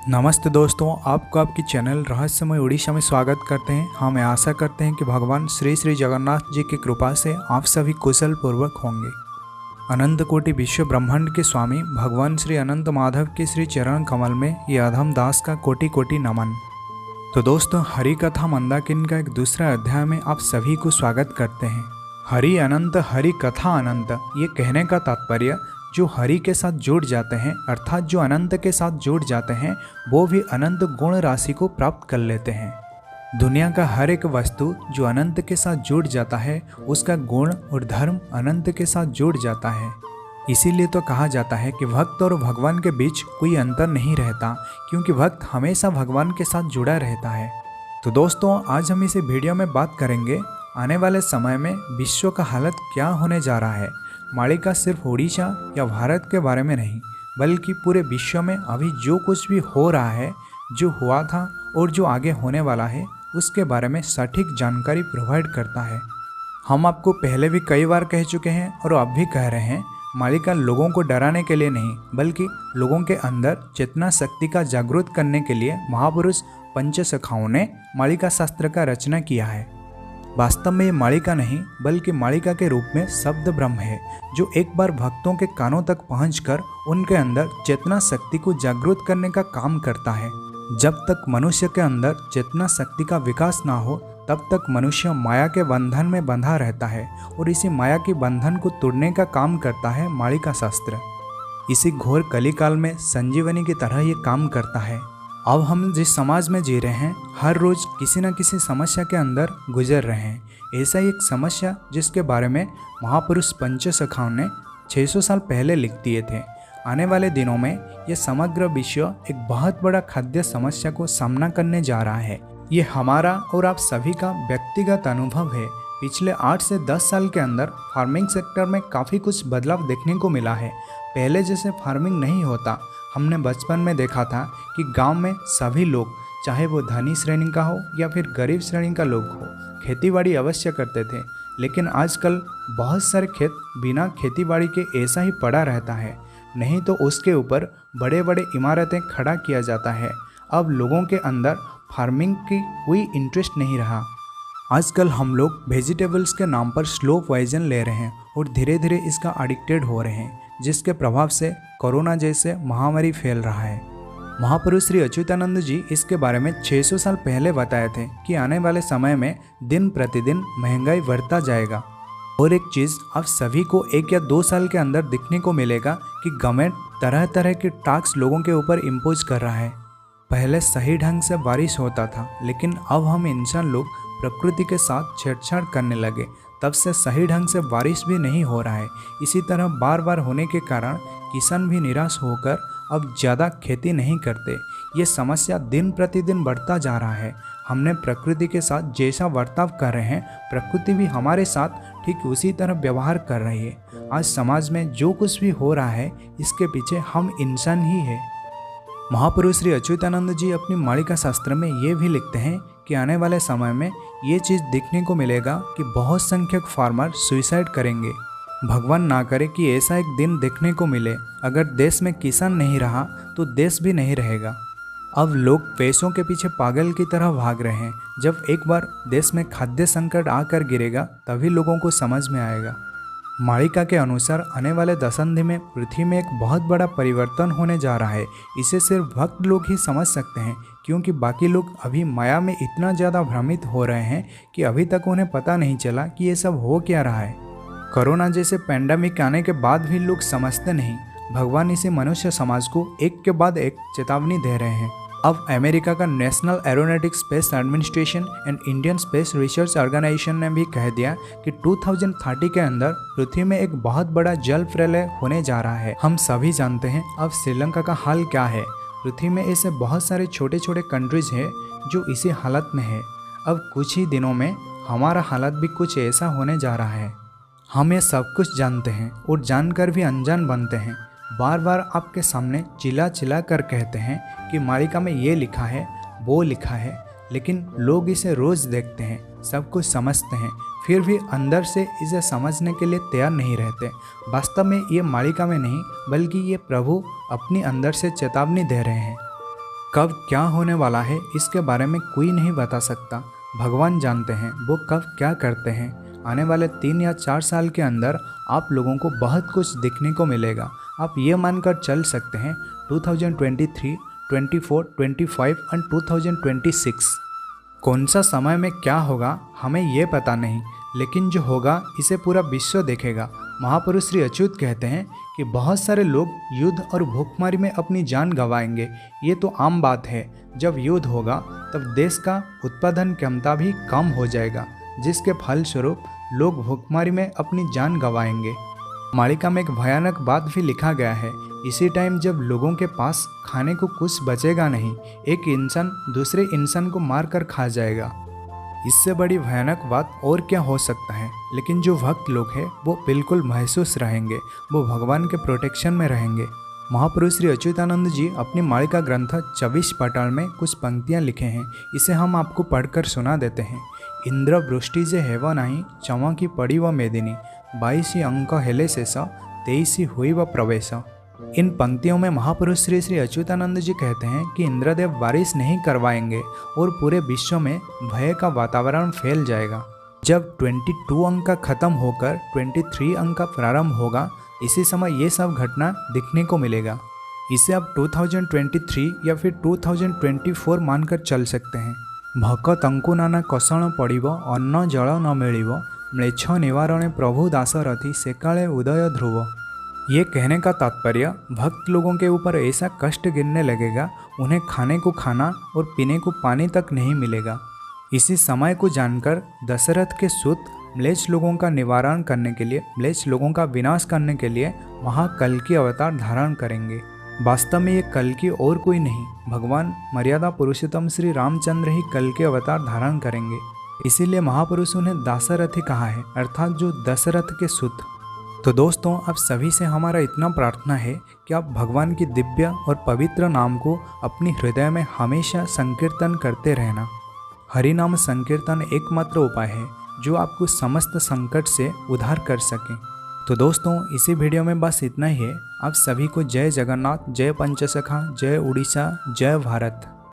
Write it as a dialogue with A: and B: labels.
A: नमस्ते दोस्तों, आपको आपकी चैनल रहस्यमय उड़ीसा में स्वागत करते हैं। हम आशा करते हैं कि भगवान श्री श्री जगन्नाथ जी की कृपा से आप सभी कुशल पूर्वक होंगे। अनंत कोटि विश्व ब्रह्मांड के स्वामी भगवान श्री अनंत माधव के श्री चरण कमल में ये अधम दास का कोटि कोटि नमन। तो दोस्तों, हरि कथा मंदाकिनी का एक दूसरा अध्याय में आप सभी को स्वागत करते हैं। हरि अनंत, हरि कथा अनंत, ये कहने का तात्पर्य जो हरि के साथ जुड़ जाते हैं अर्थात जो अनंत के साथ जुड़ जाते हैं वो भी अनंत गुण राशि को प्राप्त कर लेते हैं। दुनिया का हर एक वस्तु जो अनंत के साथ जुड़ जाता है उसका गुण और धर्म अनंत के साथ जुड़ जाता है। इसीलिए तो कहा जाता है कि भक्त और भगवान के बीच कोई अंतर नहीं रहता, क्योंकि भक्त हमेशा भगवान के साथ जुड़ा रहता है। तो दोस्तों, आज हम इस वीडियो में बात करेंगे आने वाले समय में विश्व का हालत क्या होने जा रहा है। मालिका सिर्फ उड़ीसा या भारत के बारे में नहीं, बल्कि पूरे विश्व में अभी जो कुछ भी हो रहा है, जो हुआ था और जो आगे होने वाला है, उसके बारे में सटीक जानकारी प्रोवाइड करता है। हम आपको पहले भी कई बार कह चुके हैं और अब भी कह रहे हैं, मालिका लोगों को डराने के लिए नहीं, बल्कि लोगों के अंदर चेतना शक्ति का जागृत करने के लिए महापुरुष पंचसखाओं ने मालिका शास्त्र का रचना किया है। वास्तव में ये मालिका नहीं, बल्कि मालिका के रूप में शब्द ब्रह्म है, जो एक बार भक्तों के कानों तक पहुंचकर उनके अंदर चेतना शक्ति को जागृत करने का काम करता है। जब तक मनुष्य के अंदर चेतना शक्ति का विकास ना हो, तब तक मनुष्य माया के बंधन में बंधा रहता है और इसी माया के बंधन को तोड़ने का काम करता है मालिका शास्त्र। इसी घोर कलिकाल में संजीवनी की तरह ये काम करता है। अब हम जिस समाज में जी रहे हैं, हर रोज किसी न किसी समस्या के अंदर गुजर रहे हैं। ऐसा ही एक समस्या जिसके बारे में महापुरुष पंचसखाओं ने 600 साल पहले लिख दिए थे। आने वाले दिनों में यह समग्र विश्व एक बहुत बड़ा खाद्य समस्या को सामना करने जा रहा है। ये हमारा और आप सभी का व्यक्तिगत अनुभव है। पिछले 8 से 10 साल के अंदर फार्मिंग सेक्टर में काफ़ी कुछ बदलाव देखने को मिला है। पहले जैसे फार्मिंग नहीं होता। हमने बचपन में देखा था कि गांव में सभी लोग, चाहे वो धनी श्रेणी का हो या फिर गरीब श्रेणी का लोग हो, खेतीबाड़ी अवश्य करते थे। लेकिन आजकल बहुत सारे खेत बिना खेतीबाड़ी के ऐसा ही पड़ा रहता है, नहीं तो उसके ऊपर बड़े बड़े इमारतें खड़ा किया जाता है। अब लोगों के अंदर फार्मिंग की कोई इंटरेस्ट नहीं रहा। आजकल हम लोग वेजिटेबल्स के नाम पर स्लो पॉइजन ले रहे हैं और धीरे धीरे इसका एडिक्टेड हो रहे हैं, जिसके प्रभाव से कोरोना जैसे महामारी फैल रहा है। महापुरुष श्री अच्युतानंद जी इसके बारे में 600 साल पहले बताए थे कि आने वाले समय में दिन प्रतिदिन महंगाई बढ़ता जाएगा। और एक चीज़ आप सभी को 1 या 2 साल के अंदर दिखने को मिलेगा कि गवर्नमेंट तरह तरह के टैक्स लोगों के ऊपर इम्पोज कर रहा है। पहले सही ढंग से बारिश होता था, लेकिन अब हम इंसान लोग प्रकृति के साथ छेड़छाड़ करने लगे, तब से सही ढंग से बारिश भी नहीं हो रहा है। इसी तरह बार बार होने के कारण किसान भी निराश होकर अब ज़्यादा खेती नहीं करते। ये समस्या दिन प्रतिदिन बढ़ता जा रहा है। हमने प्रकृति के साथ जैसा बर्ताव कर रहे हैं, प्रकृति भी हमारे साथ ठीक उसी तरह व्यवहार कर रही है। आज समाज में जो कुछ भी हो रहा है, इसके पीछे हम इंसान ही हैं। महापुरुष श्री अच्युतानंद जी अपनी मालिका शास्त्र में ये भी लिखते हैं कि आने वाले समय में ये चीज़ देखने को मिलेगा कि बहुत संख्यक फार्मर सुइसाइड करेंगे। भगवान ना करे कि ऐसा एक दिन देखने को मिले। अगर देश में किसान नहीं रहा तो देश भी नहीं रहेगा। अब लोग पैसों के पीछे पागल की तरह भाग रहे हैं। जब एक बार देश में खाद्य संकट आकर गिरेगा, तभी लोगों को समझ में आएगा। मालिका के अनुसार आने वाले दशंधि में पृथ्वी में एक बहुत बड़ा परिवर्तन होने जा रहा है। इसे सिर्फ भक्त लोग ही समझ सकते हैं, क्योंकि बाकी लोग अभी माया में इतना ज़्यादा भ्रमित हो रहे हैं कि अभी तक उन्हें पता नहीं चला कि ये सब हो क्या रहा है। कोरोना जैसे पैंडेमिक आने के बाद भी लोग समझते नहीं। भगवान इसे मनुष्य समाज को एक के बाद एक चेतावनी दे रहे हैं। अब अमेरिका का National Aeronautics Space Administration and Indian Space Research Organisation ने भी कह दिया कि 2030 के अंदर पृथ्वी में एक बहुत बड़ा जल प्रलय होने जा रहा है। हम सभी जानते हैं अब श्रीलंका का हाल क्या है। पृथ्वी में ऐसे बहुत सारे छोटे छोटे कंट्रीज हैं जो इसी हालत में है। अब कुछ ही दिनों में हमारा हालत भी कुछ ऐसा होने जा रहा है। हम ये सब कुछ जानते हैं और जानकर भी अनजान बनते हैं। बार बार आपके सामने चिल्ला चिल्ला कर कहते हैं कि मालिका में ये लिखा है, वो लिखा है, लेकिन लोग इसे रोज़ देखते हैं, सब कुछ समझते हैं, फिर भी अंदर से इसे समझने के लिए तैयार नहीं रहते। वास्तव में ये मालिका में नहीं, बल्कि ये प्रभु अपनी अंदर से चेतावनी दे रहे हैं। कब क्या होने वाला है इसके बारे में कोई नहीं बता सकता। भगवान जानते हैं वो कब क्या करते हैं। आने वाले 3 या 4 साल के अंदर आप लोगों को बहुत कुछ देखने को मिलेगा। आप ये मानकर चल सकते हैं 2023, 24, 25 और 2026 कौन सा समय में क्या होगा हमें ये पता नहीं, लेकिन जो होगा इसे पूरा विश्व देखेगा। महापुरुष श्री अच्युत कहते हैं कि बहुत सारे लोग युद्ध और भूखमरी में अपनी जान गंवाएंगे। ये तो आम बात है। जब युद्ध होगा तब देश का उत्पादन क्षमता भी कम हो जाएगा, जिसके फलस्वरूप लोग भूखमरी में अपनी जान गंवाएंगे। मालिका में एक भयानक बात भी लिखा गया है, इसी टाइम जब लोगों के पास खाने को कुछ बचेगा नहीं, एक इंसान दूसरे इंसान को मार कर खा जाएगा। इससे बड़ी भयानक बात और क्या हो सकता है। लेकिन जो भक्त लोग हैं वो बिल्कुल महसूस रहेंगे, वो भगवान के प्रोटेक्शन में रहेंगे। महापुरुष श्री अच्युतानंद जी अपनी मालिका ग्रंथ 24 पटाल में कुछ पंक्तियाँ लिखे हैं, इसे हम आपको पढ़कर सुना देते हैं। इंद्र वृष्टि जे हेव नहीं चमकी पड़ी व मेदिनी 22 अंक हेले शेष 23 हुई व प्रवेश। इन पंक्तियों में महापुरुष श्री श्री अच्युतानंद जी कहते हैं कि इंद्रदेव बारिश नहीं करवाएंगे और पूरे विश्व में भय का वातावरण फैल जाएगा। जब 22 अंक का खत्म होकर 23 अंक का प्रारंभ होगा, इसी समय ये सब घटना दिखने को मिलेगा। इसे आप 2023 या फिर 2024 मानकर चल सकते हैं। भक तंकु नाना कषण पड़िब अन्न जल न मिलिब म्लेच्छ निवारणे प्रभु दासरथी सेकाले उदय ध्रुव। ये कहने का तात्पर्य भक्त लोगों के ऊपर ऐसा कष्ट गिरने लगेगा, उन्हें खाने को खाना और पीने को पानी तक नहीं मिलेगा। इसी समय को जानकर दशरथ के सुत म्लेच्छ लोगों का निवारण करने के लिए, म्लेच्छ लोगों का विनाश करने के लिए महाकल की अवतार धारण करेंगे। वास्तव में ये कल की और कोई नहीं, भगवान मर्यादा पुरुषोत्तम श्री रामचंद्र ही कल के अवतार धारण करेंगे। इसीलिए महापुरुष उन्हें दासरथी कहा है, अर्थात जो दशरथ के सुत। तो दोस्तों, आप सभी से हमारा इतना प्रार्थना है कि आप भगवान की दिव्य और पवित्र नाम को अपनी हृदय में हमेशा संकीर्तन करते रहना। हरि नाम संकीर्तन एकमात्र उपाय है जो आपको समस्त संकट से उद्धार कर सके। तो दोस्तों, इसी वीडियो में बस इतना ही है। आप सभी को जय जगन्नाथ, जय पंचसखा, जय उड़ीसा, जय भारत।